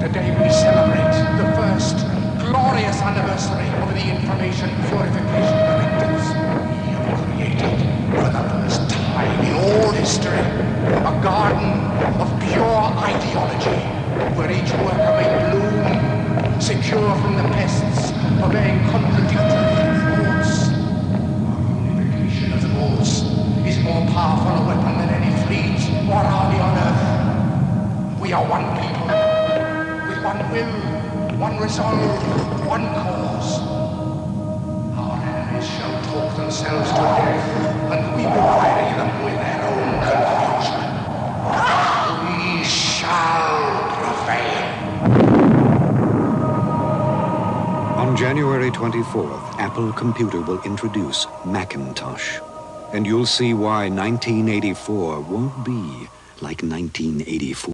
Today we celebrate the first glorious anniversary of the information purification directives. We have created, for the first time in all history, a garden of pure ideology, where each worker may bloom, secure from the pests, obeying contradictory thoughts. Our unification of thoughts is more powerful a weapon than any fleet or army on earth. We are one people, with one will, one resolve, one cause. Our enemies shall talk themselves to death, and we will bury them with their own confusion. We shall prevail. On January 24th, Apple Computer will introduce Macintosh. And you'll see why 1984 won't be like 1984.